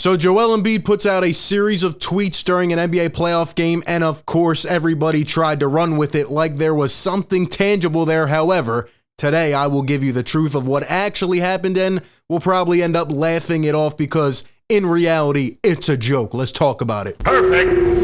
So Joel Embiid puts out a series of tweets during an NBA playoff game, and of course, everybody tried to run with it like there was something tangible there. However, today I will give you the truth of what actually happened, and we'll probably end up laughing it off because in reality, it's a joke. Let's talk about it. Perfect.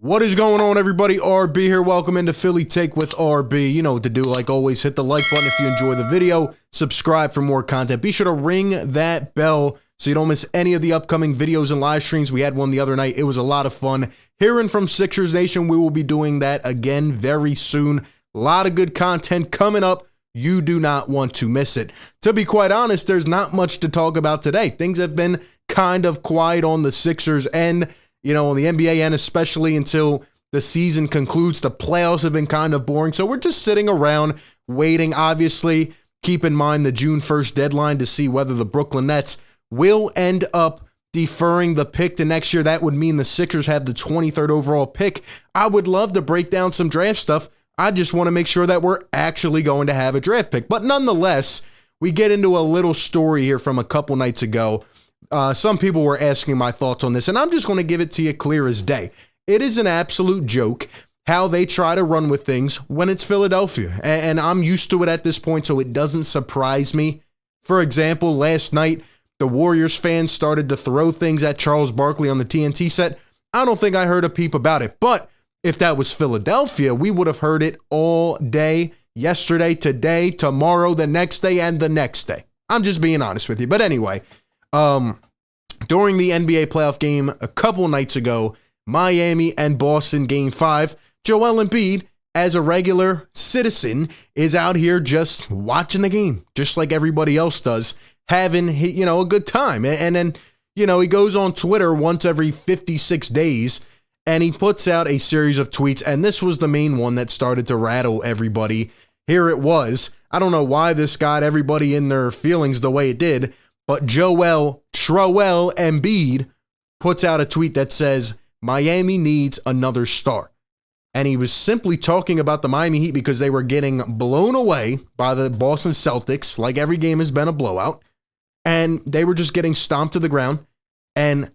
What is going on, everybody? RB here. Welcome into Philly Take with RB. You know what to do. Like always, hit the like button if you enjoy the video. Subscribe for more content. Be sure to ring that bell so you don't miss any of the upcoming videos and live streams. We had one the other night. It was a lot of fun. Hearing from Sixers Nation, we will be doing that again very soon. A lot of good content coming up. You do not want to miss it. To be quite honest, there's not much to talk about today. Things have been kind of quiet on the Sixers end. You know, on the NBA end, especially until the season concludes. The playoffs have been kind of boring. So we're just sitting around waiting. Obviously, keep in mind the June 1st deadline to see whether the Brooklyn Nets will end up deferring the pick to next year. That would mean the Sixers have the 23rd overall pick. I would love to break down some draft stuff. I just want to make sure that we're actually going to have a draft pick. But nonetheless, we get into a little story here from a couple nights ago. Some people were asking my thoughts on this, and I'm just going to give it to you clear as day. It is an absolute joke how they try to run with things when it's Philadelphia, and I'm used to it at this point, so it doesn't surprise me. For example, last night, the Warriors fans started to throw things at Charles Barkley on the TNT set. I don't think I heard a peep about it, but if that was Philadelphia, we would have heard it all day, yesterday, today, tomorrow, the next day, and the next day. I'm just being honest with you. But anyway, during the NBA playoff game a couple nights ago, Miami and Boston game 5, Joel Embiid, as a regular citizen, is out here just watching the game, just like everybody else does, having, you know, a good time. And then, you know, he goes on Twitter once every 56 days, and he puts out a series of tweets, and this was the main one that started to rattle everybody. Here it was. I don't know why this got everybody in their feelings the way it did, but Troel Embiid puts out a tweet that says, Miami needs another star. And he was simply talking about the Miami Heat because they were getting blown away by the Boston Celtics, like every game has been a blowout. And they were just getting stomped to the ground. And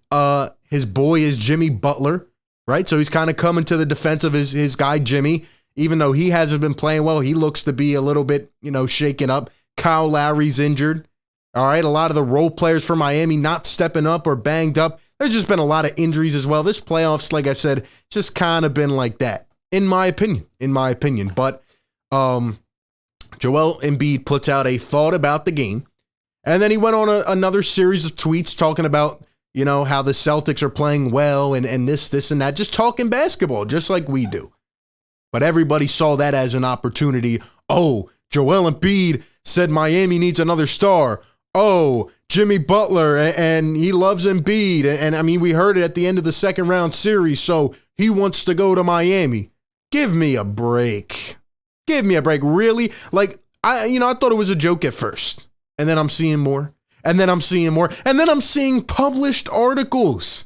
his boy is Jimmy Butler, right? So he's kind of coming to the defense of his guy, Jimmy. Even though he hasn't been playing well, he looks to be a little bit, you know, shaken up. Kyle Lowry's injured. All right, a lot of the role players for Miami not stepping up or banged up. There's just been a lot of injuries as well. This playoffs, like I said, just kind of been like that, in my opinion. But Joel Embiid puts out a thought about the game, and then he went on another series of tweets talking about, you know, how the Celtics are playing well and this and that, just talking basketball, just like we do. But everybody saw that as an opportunity. Oh, Joel Embiid said Miami needs another star. Oh, Jimmy Butler, and he loves Embiid. And I mean, we heard it at the end of the second round series, so he wants to go to Miami. Give me a break. Really? Like, I thought it was a joke at first. And then I'm seeing more. And then I'm seeing published articles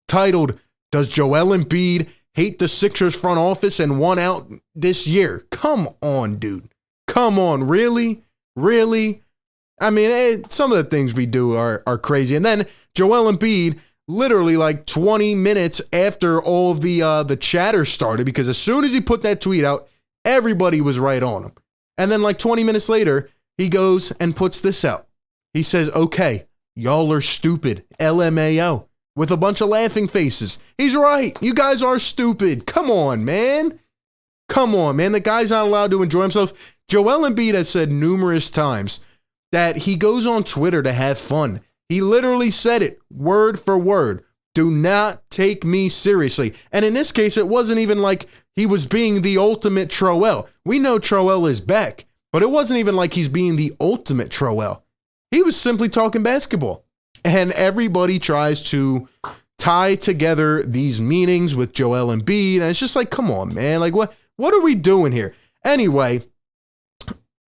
titled, Does Joel Embiid hate the Sixers front office and want out this year? Come on, dude. Come on. Really? I mean, some of the things we do are crazy. And then Joel Embiid, literally like 20 minutes after all of the chatter started, because as soon as he put that tweet out, everybody was right on him. And then like 20 minutes later, he goes and puts this out. He says, okay, y'all are stupid, LMAO, with a bunch of laughing faces. He's right. You guys are stupid. Come on, man. The guy's not allowed to enjoy himself. Joel Embiid has said numerous times that he goes on Twitter to have fun. He literally said it word for word. Do not take me seriously. And in this case, it wasn't even like he was being the ultimate Troel. We know Troel is back, but it wasn't even like he's being the ultimate Troel. He was simply talking basketball. And everybody tries to tie together these meetings with Joel Embiid. And it's just like, come on, man. Like, what are we doing here? Anyway,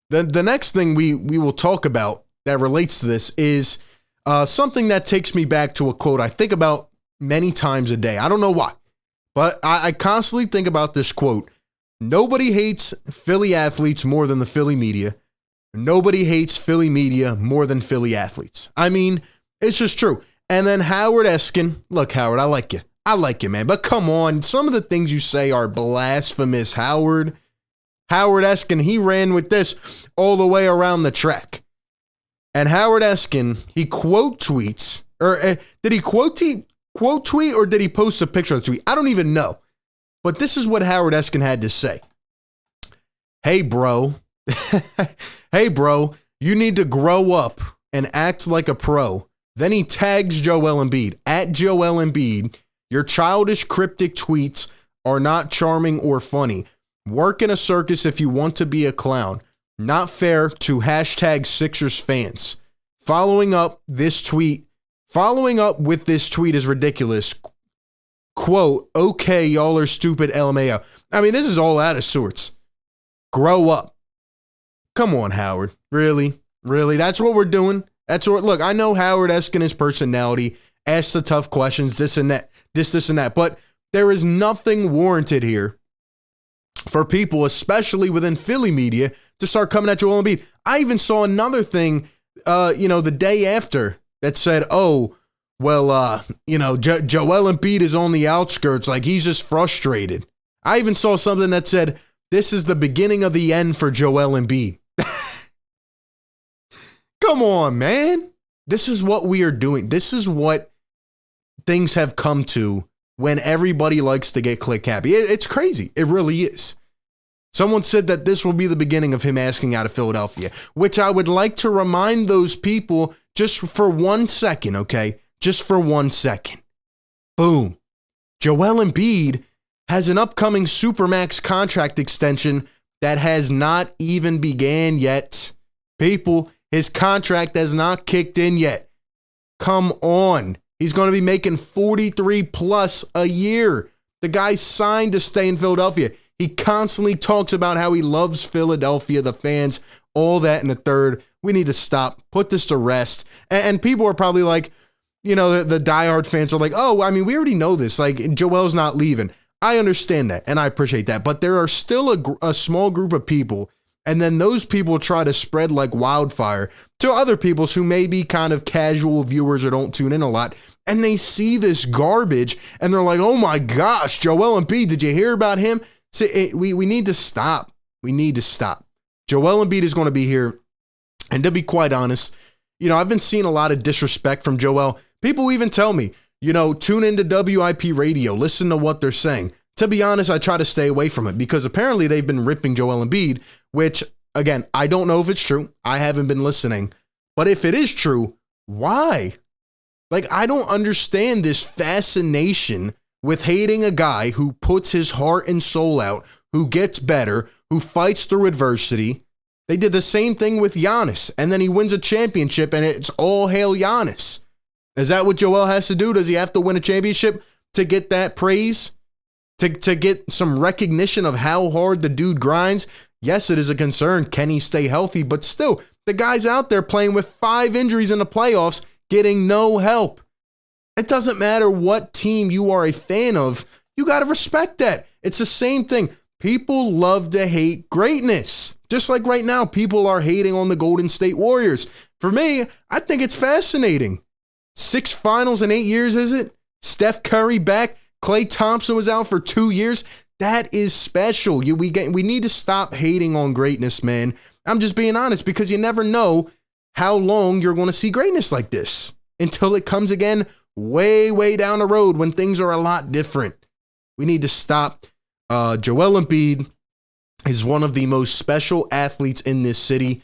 the next thing we will talk about that relates to this is something that takes me back to a quote I think about many times a day. I don't know why, but I constantly think about this quote Nobody hates Philly athletes more than the Philly media. Nobody hates Philly media more than Philly athletes. I mean, it's just true. And then Howard Eskin. Look, Howard, I like you. I like you, man. But come on. Some of the things you say are blasphemous, Howard. Howard Eskin, he ran with this all the way around the track. And Howard Eskin, he quote tweets. Or did he quote tweet or did he post a picture of the tweet? I don't even know. But this is what Howard Eskin had to say. Hey, bro. Hey, bro, you need to grow up and act like a pro. Then he tags Joel Embiid. At Joel Embiid, your childish, cryptic tweets are not charming or funny. Work in a circus if you want to be a clown. Not fair to hashtag Sixers fans. Following up with this tweet is ridiculous. Quote, okay, y'all are stupid, LMAO. I mean, this is all out of sorts. Grow up. Come on, Howard. Really? Really? That's what we're doing? Look, I know Howard Eskin, his personality, asks the tough questions, this and that, this and that, but there is nothing warranted here for people, especially within Philly media, to start coming at Joel Embiid. I even saw another thing, the day after that said, oh, well, Joel Embiid is on the outskirts, like he's just frustrated. I even saw something that said, this is the beginning of the end for Joel Embiid. Come on, man. This is what we are doing. This is what things have come to when everybody likes to get click happy. It's crazy. It really is. Someone said that this will be the beginning of him asking out of Philadelphia, which I would like to remind those people just for 1 second, okay? Just for 1 second. Boom. Joel Embiid has an upcoming Supermax contract extension that has not even began yet. People, his contract has not kicked in yet. Come on. He's going to be making 43 plus a year. The guy signed to stay in Philadelphia. He constantly talks about how he loves Philadelphia, the fans, all that in the third. We need to stop. Put this to rest. And people are probably like, the diehard fans are like, oh, I mean, we already know this. Like, Joel's not leaving. I understand that, and I appreciate that. But there are still a small group of people, and then those people try to spread like wildfire to other people who may be kind of casual viewers or don't tune in a lot, and they see this garbage, and they're like, oh my gosh, Joel Embiid, did you hear about him? See, we need to stop. We need to stop. Joel Embiid is going to be here, and to be quite honest, I've been seeing a lot of disrespect from Joel. People even tell me, tune into WIP radio, listen to what they're saying. To be honest, I try to stay away from it because apparently they've been ripping Joel Embiid, which, again, I don't know if it's true. I haven't been listening. But if it is true, why? Like, I don't understand this fascination with hating a guy who puts his heart and soul out, who gets better, who fights through adversity. They did the same thing with Giannis, and then he wins a championship, and it's all hail Giannis. Is that what Joel has to do? Does he have to win a championship to get that praise? To get some recognition of how hard the dude grinds? Yes, it is a concern. Can he stay healthy? But still, the guy's out there playing with 5 injuries in the playoffs, getting no help. It doesn't matter what team you are a fan of. You got to respect that. It's the same thing. People love to hate greatness. Just like right now, people are hating on the Golden State Warriors. For me, I think it's fascinating. 6 finals in 8 years, is it? Steph Curry back. Klay Thompson was out for 2 years. That is special. We need to stop hating on greatness, man. I'm just being honest because you never know how long you're going to see greatness like this until it comes again way, way down the road when things are a lot different. We need to stop. Joel Embiid is one of the most special athletes in this city.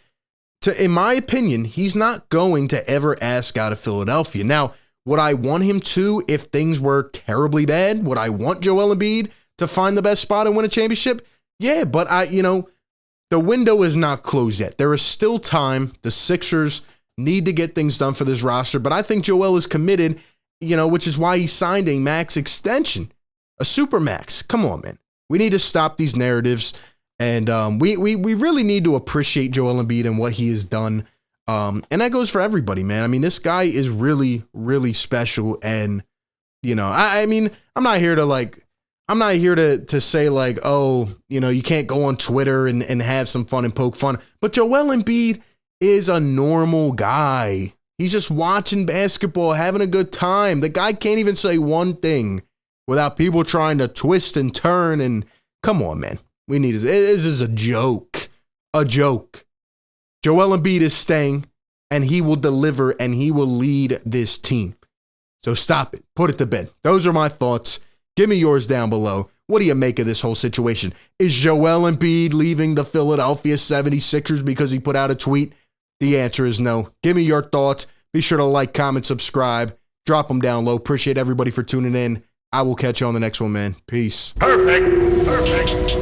In my opinion, he's not going to ever ask out of Philadelphia. Now, would I want him to if things were terribly bad? Would I want Joel Embiid to find the best spot and win a championship? Yeah, but the window is not closed yet. There is still time. The Sixers need to get things done for this roster, but I think Joel is committed, which is why he signed a max extension, a super max. Come on, man. We need to stop these narratives, and we really need to appreciate Joel Embiid and what he has done. And that goes for everybody, man. I mean, this guy is really, really special. And, I mean, I'm not here to I'm not here to say like, oh, you know, you can't go on Twitter and have some fun and poke fun. But Joel Embiid is a normal guy. He's just watching basketball, having a good time. The guy can't even say one thing without people trying to twist and turn. And come on, man. We need this. This is a joke. A joke. Joel Embiid is staying, and he will deliver, and he will lead this team. So stop it. Put it to bed. Those are my thoughts. Give me yours down below. What do you make of this whole situation? Is Joel Embiid leaving the Philadelphia 76ers because he put out a tweet? The answer is no. Give me your thoughts. Be sure to like, comment, subscribe. Drop them down low. Appreciate everybody for tuning in. I will catch you on the next one, man. Peace. Perfect.